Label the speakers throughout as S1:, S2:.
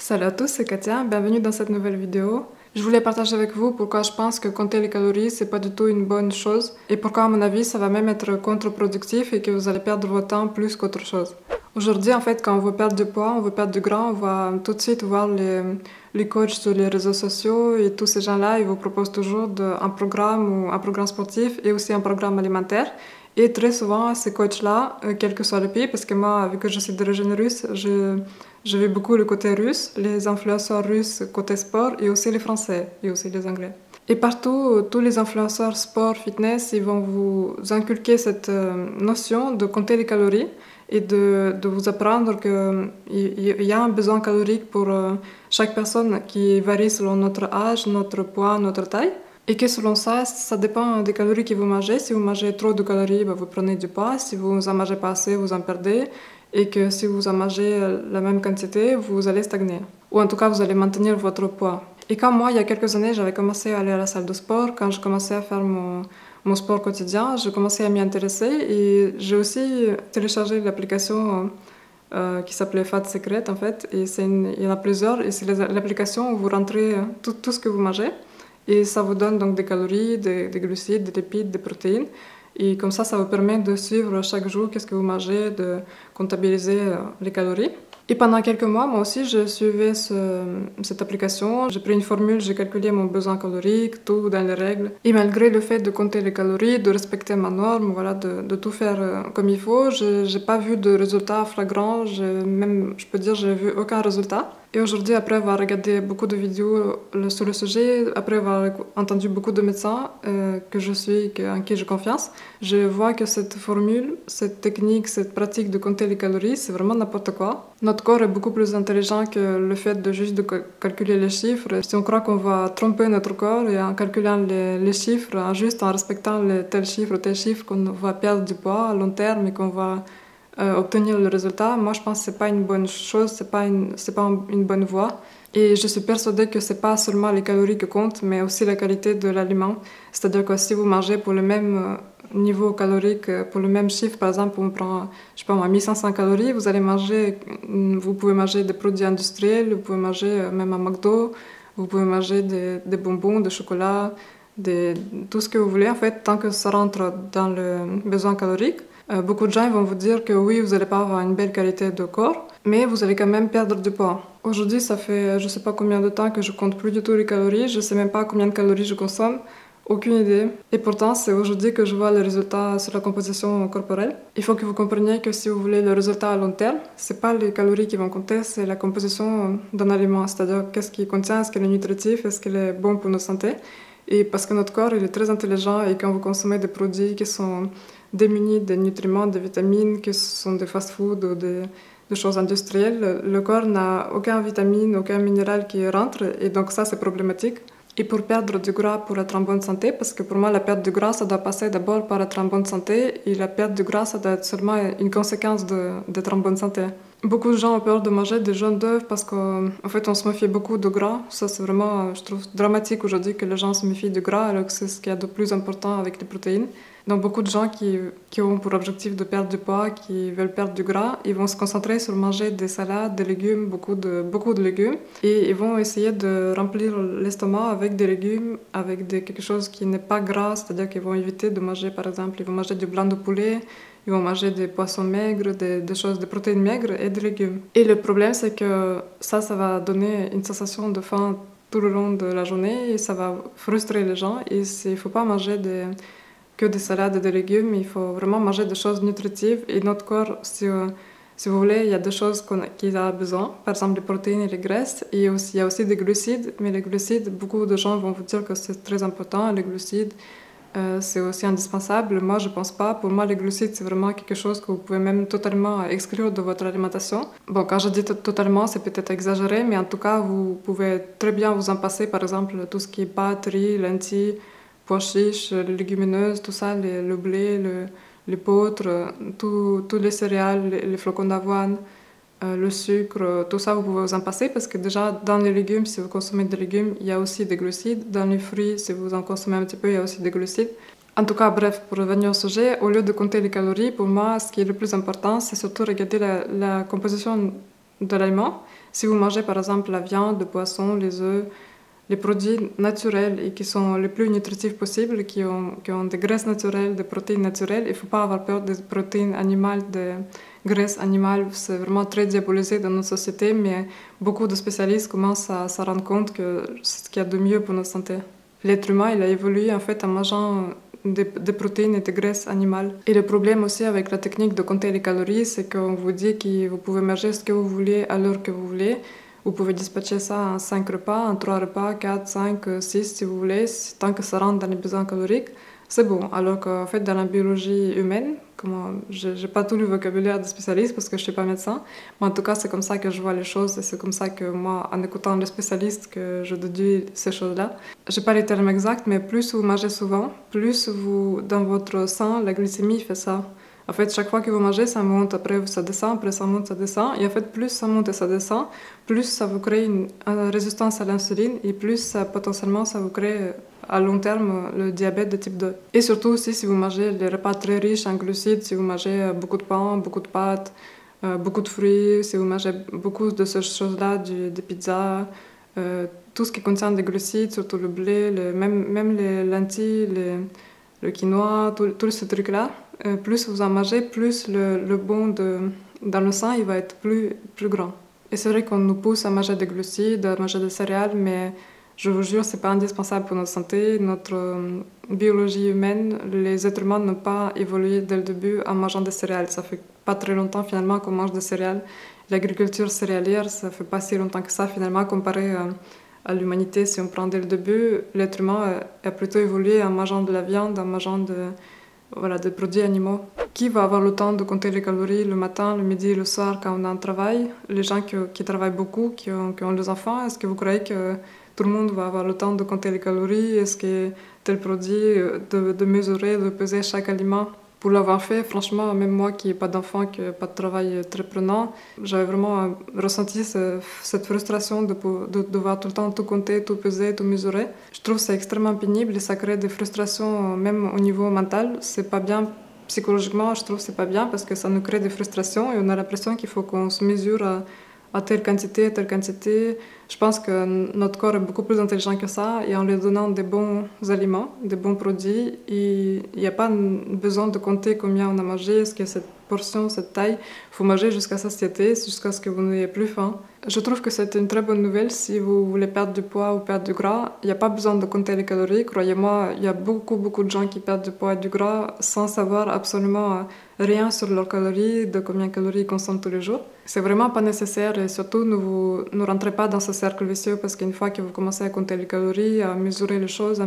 S1: Salut à tous, c'est Katia, bienvenue dans cette nouvelle vidéo. Je voulais partager avec vous pourquoi je pense que compter les calories, c'est pas du tout une bonne chose et pourquoi à mon avis ça va même être contre-productif et que vous allez perdre votre temps plus qu'autre chose. Aujourd'hui en fait quand on veut perdre du poids, on veut perdre du gras, on va tout de suite voir les coachs sur les réseaux sociaux et tous ces gens-là, ils vous proposent toujours un programme ou un programme sportif et aussi un programme alimentaire. Et très souvent, ces coachs-là, quel que soit le pays, parce que moi, vu que je suis d'origine russe, je vis beaucoup le côté russe, les influenceurs russes côté sport, et aussi les Français, et aussi les Anglais. Et partout, tous les influenceurs sport, fitness, ils vont vous inculquer cette notion de compter les calories et de vous apprendre qu'il y a un besoin calorique pour chaque personne qui varie selon notre âge, notre poids, notre taille. Et que selon ça, ça dépend des calories que vous mangez. Si vous mangez trop de calories, vous prenez du poids. Si vous en mangez pas assez, vous en perdez. Et que si vous en mangez la même quantité, vous allez stagner. Ou en tout cas, vous allez maintenir votre poids. Et quand moi, il y a quelques années, j'avais commencé à aller à la salle de sport, quand je commençais à faire mon sport quotidien, je commençais à m'y intéresser. Et j'ai aussi téléchargé l'application qui s'appelait Fat Secret, en fait. Et il y en a plusieurs. Et c'est l'application où vous rentrez tout ce que vous mangez. Et ça vous donne donc des calories, des glucides, des lipides, des protéines. Et comme ça vous permet de suivre chaque jour qu'est-ce que vous mangez, de comptabiliser les calories. Et pendant quelques mois, moi aussi, je suivais cette application. J'ai pris une formule, j'ai calculé mon besoin calorique, tout dans les règles. Et malgré le fait de compter les calories, de respecter ma norme, voilà, de tout faire comme il faut, je n'ai pas vu de résultats flagrants. Je peux dire, j'ai vu aucun résultat. Et aujourd'hui, après avoir regardé beaucoup de vidéos sur le sujet, après avoir entendu beaucoup de médecins que je suis, en qui j'ai confiance, je vois que cette formule, cette technique, cette pratique de compter les calories, c'est vraiment n'importe quoi. Notre corps est beaucoup plus intelligent que le fait de juste calculer les chiffres. Si on croit qu'on va tromper notre corps et en calculant les chiffres, juste en respectant tel chiffre, qu'on va perdre du poids à long terme et qu'on va obtenir le résultat, moi je pense que c'est pas une bonne chose, c'est pas une bonne voie. Et je suis persuadée que c'est pas seulement les calories qui comptent, mais aussi la qualité de l'aliment. C'est-à-dire que si vous mangez pour le même niveau calorique, pour le même chiffre, par exemple, on prend, je sais pas moi, 1500 calories, vous pouvez manger des produits industriels, vous pouvez manger même un McDo, vous pouvez manger des bonbons, des chocolats, tout ce que vous voulez en fait, tant que ça rentre dans le besoin calorique. Beaucoup de gens vont vous dire que oui, vous n'allez pas avoir une belle qualité de corps, mais vous allez quand même perdre du poids. Aujourd'hui, ça fait je sais pas combien de temps que je compte plus du tout les calories, je sais même pas combien de calories je consomme, aucune idée. Et pourtant, c'est aujourd'hui que je vois le résultat sur la composition corporelle. Il faut que vous compreniez que si vous voulez le résultat à long terme, c'est pas les calories qui vont compter, c'est la composition d'un aliment, c'est-à-dire qu'est-ce qu'il contient, est-ce qu'il est nutritif, est-ce qu'il est bon pour notre santé. Et parce que notre corps, il est très intelligent et quand vous consommez des produits qui sont démunis de nutriments, de vitamines, que ce sont des fast-foods ou des choses industrielles, le corps n'a aucun vitamine, aucun minéral qui rentre et donc ça c'est problématique. Et pour perdre du gras, pour être en bonne santé, parce que pour moi la perte de gras ça doit passer d'abord par être en bonne santé et la perte de gras ça doit être seulement une conséquence d'être en bonne santé. Beaucoup de gens ont peur de manger des jaunes d'œufs parce qu'en fait on se méfie beaucoup de gras. Ça c'est vraiment, je trouve dramatique aujourd'hui que les gens se méfient du gras alors que c'est ce qu'il y a de plus important avec les protéines. Donc beaucoup de gens qui ont pour objectif de perdre du poids, qui veulent perdre du gras, ils vont se concentrer sur manger des salades, des légumes, beaucoup de légumes. Et ils vont essayer de remplir l'estomac avec des légumes, avec quelque chose qui n'est pas gras, c'est-à-dire qu'ils vont éviter de manger, par exemple, ils vont manger du blanc de poulet, ils vont manger des poissons maigres, des choses, des protéines maigres et des légumes. Et le problème, c'est que ça va donner une sensation de faim tout le long de la journée et ça va frustrer les gens. Et il ne faut pas manger que des salades et des légumes, il faut vraiment manger des choses nutritives. Et notre corps, si vous voulez, il y a des choses qu'il a besoin, par exemple les protéines et les graisses. Et il y a aussi des glucides, mais les glucides, beaucoup de gens vont vous dire que c'est très important, les glucides. C'est aussi indispensable. Moi, je pense pas. Pour moi, les glucides, c'est vraiment quelque chose que vous pouvez même totalement exclure de votre alimentation. Bon, quand je dis totalement, c'est peut-être exagéré, mais en tout cas, vous pouvez très bien vous en passer. Par exemple, tout ce qui est pâtes, riz, lentilles, pois chiches, les légumineuses, tout ça, le blé, l'épeautre, tous les céréales, les flocons d'avoine, le sucre, tout ça, vous pouvez vous en passer parce que déjà, dans les légumes, si vous consommez des légumes, il y a aussi des glucides. Dans les fruits, si vous en consommez un petit peu, il y a aussi des glucides. En tout cas, bref, pour revenir au sujet, au lieu de compter les calories, pour moi, ce qui est le plus important, c'est surtout regarder la composition de l'aliment. Si vous mangez par exemple la viande, le poisson, les œufs, les produits naturels et qui sont les plus nutritifs possibles, qui ont des graisses naturelles, des protéines naturelles, il ne faut pas avoir peur des protéines animales, des graisses animales. C'est vraiment très diabolisé dans notre société, mais beaucoup de spécialistes commencent à se rendre compte que c'est ce qu'il y a de mieux pour notre santé. L'être humain, il a évolué en fait en mangeant des protéines et des graisses animales. Et le problème aussi avec la technique de compter les calories, c'est qu'on vous dit que vous pouvez manger ce que vous voulez à l'heure que vous voulez. Vous pouvez dispatcher ça en 5 repas, en 3 repas, 4, 5, 6 si vous voulez, tant que ça rentre dans les besoins caloriques. C'est bon. Alors qu'en fait, dans la biologie humaine, je n'ai pas tout le vocabulaire des spécialistes parce que je ne suis pas médecin, mais en tout cas, c'est comme ça que je vois les choses et c'est comme ça que moi, en écoutant les spécialistes, que je déduis ces choses-là. Je n'ai pas les termes exacts, mais plus vous mangez souvent, plus dans votre sang, la glycémie fait ça. En fait, chaque fois que vous mangez, ça monte, après ça descend, après ça monte, ça descend. Et en fait, plus ça monte et ça descend, plus ça vous crée une résistance à l'insuline et plus potentiellement ça vous crée à long terme le diabète de type 2. Et surtout aussi si vous mangez des repas très riches en glucides, si vous mangez beaucoup de pain, beaucoup de pâtes, beaucoup de fruits, si vous mangez beaucoup de ces choses-là, des pizzas, tout ce qui contient des glucides, surtout le blé, même les lentilles, le quinoa, tous ces trucs-là, plus vous en mangez, plus le bond dans le sang il va être plus grand. Et c'est vrai qu'on nous pousse à manger des glucides, à manger des céréales, mais je vous jure, c'est pas indispensable pour notre santé. Notre biologie humaine, les êtres humains n'ont pas évolué dès le début en mangeant des céréales. Ça fait pas très longtemps finalement qu'on mange des céréales. L'agriculture céréalière, ça fait pas si longtemps que ça finalement comparé à l'humanité. Si on prend dès le début, l'être humain a plutôt évolué en mangeant de la viande, en mangeant des produits animaux. Qui va avoir le temps de compter les calories le matin, le midi et le soir quand on a un travail? Les gens qui travaillent beaucoup, qui ont des enfants, est-ce que vous croyez que tout le monde va avoir le temps de compter les calories? Est-ce que tel produit, de mesurer, de peser chaque aliment? Pour l'avoir fait, franchement, même moi qui n'ai pas d'enfant, qui n'ai pas de travail très prenant, j'avais vraiment ressenti cette frustration de devoir tout le temps tout compter, tout peser, tout mesurer. Je trouve que c'est extrêmement pénible et ça crée des frustrations même au niveau mental. C'est pas bien psychologiquement, je trouve que c'est pas bien parce que ça nous crée des frustrations et on a l'impression qu'il faut qu'on se mesure à telle quantité, à telle quantité. Je pense que notre corps est beaucoup plus intelligent que ça et en lui donnant des bons aliments, des bons produits, il n'y a pas besoin de compter combien on a mangé, est-ce que cette portion, cette taille, il faut manger jusqu'à satiété, jusqu'à ce que vous n'ayez plus faim. Je trouve que c'est une très bonne nouvelle si vous voulez perdre du poids ou perdre du gras. Il n'y a pas besoin de compter les calories. Croyez-moi, il y a beaucoup de gens qui perdent du poids et du gras sans savoir absolument rien sur leurs calories, de combien de calories ils consomment tous les jours. C'est vraiment pas nécessaire et surtout ne rentrez pas dans ce cercle vicieux parce qu'une fois que vous commencez à compter les calories, à mesurer les choses,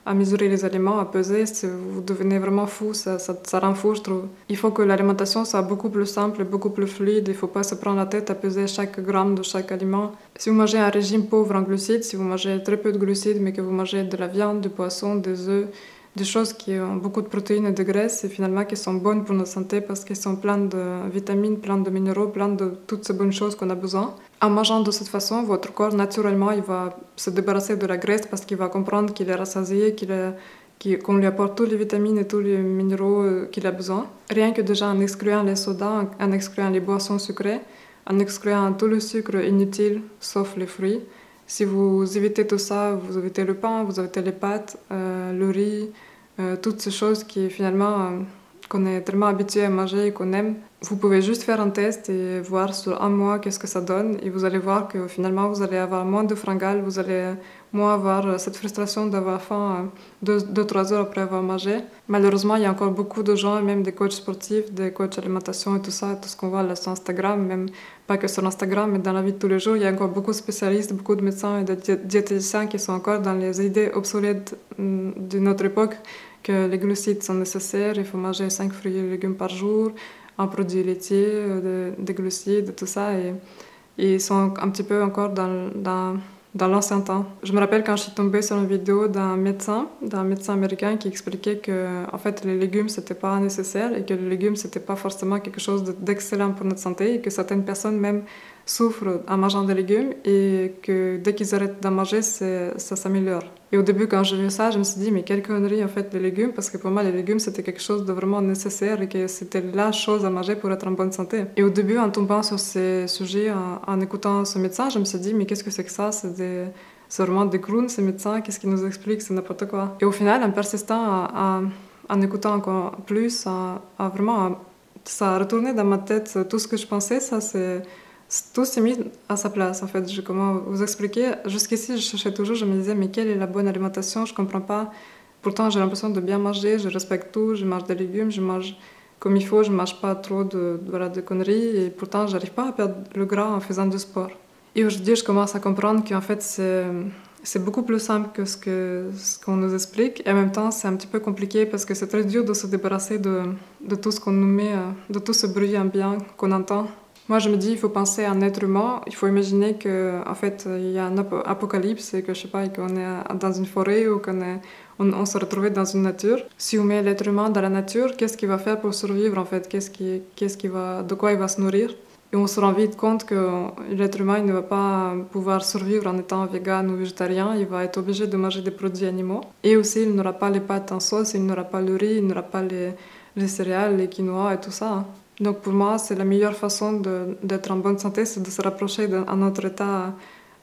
S1: à mesurer les aliments, à peser, vous devenez vraiment fou, ça rend fou je trouve. Il faut que l'alimentation soit beaucoup plus simple, beaucoup plus fluide, il ne faut pas se prendre la tête à peser chaque gramme de chaque aliment. Si vous mangez un régime pauvre en glucides, si vous mangez très peu de glucides mais que vous mangez de la viande, du poisson, des œufs, des choses qui ont beaucoup de protéines et de graisses et finalement qui sont bonnes pour notre santé parce qu'elles sont pleines de vitamines, pleines de minéraux, pleines de toutes ces bonnes choses qu'on a besoin. En mangeant de cette façon, votre corps naturellement il va se débarrasser de la graisse parce qu'il va comprendre qu'il est rassasié, qu'on lui apporte toutes les vitamines et tous les minéraux qu'il a besoin. Rien que déjà en excluant les sodas, en excluant les boissons sucrées, en excluant tout le sucre inutile sauf les fruits. Si vous évitez tout ça, vous évitez le pain, vous évitez les pâtes, le riz, toutes ces choses qui finalement qu'on est tellement habitué à manger et qu'on aime. Vous pouvez juste faire un test et voir sur un mois qu'est-ce que ça donne et vous allez voir que finalement vous allez avoir moins de fringales, vous allez moins avoir cette frustration d'avoir faim 2-3 heures après avoir mangé. Malheureusement, il y a encore beaucoup de gens, même des coachs sportifs, des coachs alimentation et tout ça, tout ce qu'on voit là sur Instagram, même pas que sur Instagram, mais dans la vie de tous les jours, il y a encore beaucoup de spécialistes, beaucoup de médecins et de diététiciens qui sont encore dans les idées obsolètes de notre époque que les glucides sont nécessaires, il faut manger 5 fruits et légumes par jour, un produit laitier, des glucides, tout ça, et ils sont un petit peu encore dans l'ancien temps. Je me rappelle quand je suis tombée sur une vidéo d'un médecin américain qui expliquait que en fait, les légumes, c'était pas nécessaire et que les légumes, c'était pas forcément quelque chose d'excellent pour notre santé et que certaines personnes même souffrent en mangeant des légumes et que dès qu'ils arrêtent d'en manger, ça s'améliore. Et au début, quand j'ai vu ça, je me suis dit, mais quelle connerie en fait les légumes, parce que pour moi, les légumes, c'était quelque chose de vraiment nécessaire et que c'était la chose à manger pour être en bonne santé. Et au début, en tombant sur ces sujets, en écoutant ce médecin, je me suis dit, mais qu'est-ce que c'est que ça? C'est vraiment des clowns, ces médecins, qu'est-ce qu'ils nous expliquent? C'est n'importe quoi. Et au final, en persistant, en écoutant encore plus, ça a retourné dans ma tête tout ce que je pensais, tout s'est mis à sa place en fait. Comment vous expliquer? Jusqu'ici, je cherchais toujours, je me disais, mais quelle est la bonne alimentation? Je comprends pas. Pourtant, j'ai l'impression de bien manger, je respecte tout, je mange des légumes, je mange comme il faut, je mange pas trop de conneries et pourtant, j'arrive pas à perdre le gras en faisant du sport. Et aujourd'hui, je commence à comprendre qu'en fait, c'est beaucoup plus simple que ce qu'on nous explique. Et en même temps, c'est un petit peu compliqué parce que c'est très dur de se débarrasser de tout ce qu'on nous met, de tout ce bruit ambiant qu'on entend. Moi, je me dis, il faut penser à un être humain. Il faut imaginer qu'en fait, il y a un apocalypse et que, je sais pas, qu'on est dans une forêt ou on se retrouve dans une nature. Si on met l'être humain dans la nature, qu'est-ce qu'il va faire pour survivre, en fait? De quoi il va se nourrir? Et on se rend vite compte que l'être humain il ne va pas pouvoir survivre en étant vegan ou végétarien, il va être obligé de manger des produits animaux. Et aussi, il n'aura pas les pâtes en sauce, il n'aura pas le riz, il n'aura pas les céréales, les quinoa et tout ça. Donc pour moi, c'est la meilleure façon d'être en bonne santé, c'est de se rapprocher de notre état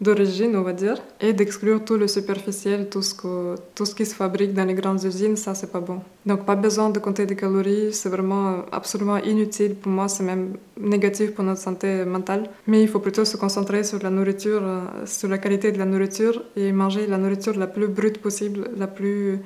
S1: d'origine, on va dire, et d'exclure tout le superficiel, tout ce qui se fabrique dans les grandes usines, ça c'est pas bon. Donc pas besoin de compter des calories, c'est vraiment absolument inutile pour moi, c'est même négatif pour notre santé mentale. Mais il faut plutôt se concentrer sur la nourriture, sur la qualité de la nourriture et manger la nourriture la plus brute possible, la plus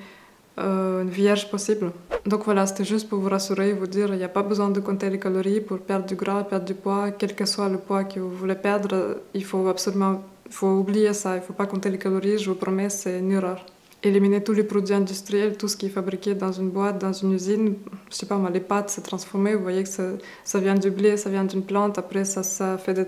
S1: vierge possible. Donc voilà, c'était juste pour vous rassurer et vous dire il n'y a pas besoin de compter les calories pour perdre du gras, perdre du poids, quel que soit le poids que vous voulez perdre, il faut oublier ça, il ne faut pas compter les calories, je vous promets, c'est une erreur. Éliminer tous les produits industriels, tout ce qui est fabriqué dans une boîte, dans une usine, je sais pas moi, les pâtes, c'est transformé, vous voyez que ça vient du blé, ça vient d'une plante, après ça fait des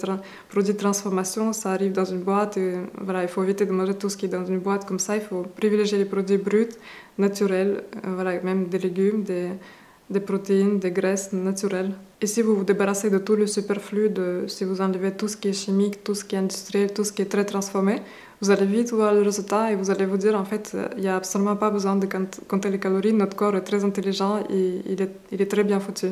S1: produits de transformation, ça arrive dans une boîte, et voilà, il faut éviter de manger tout ce qui est dans une boîte comme ça, il faut privilégier les produits bruts, naturels, voilà, même des légumes, des protéines, des graisses naturelles. Et si vous vous débarrassez de tout le superflu, si vous enlevez tout ce qui est chimique, tout ce qui est industriel, tout ce qui est très transformé, vous allez vite voir le résultat et vous allez vous dire en fait, il n'y a absolument pas besoin de compter les calories, notre corps est très intelligent et il est très bien foutu.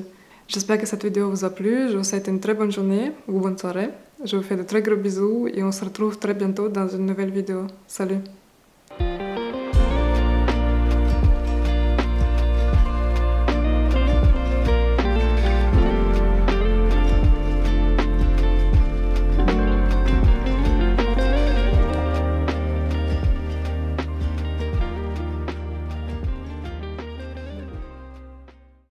S1: J'espère que cette vidéo vous a plu, je vous souhaite une très bonne journée ou bonne soirée. Je vous fais de très gros bisous et on se retrouve très bientôt dans une nouvelle vidéo. Salut!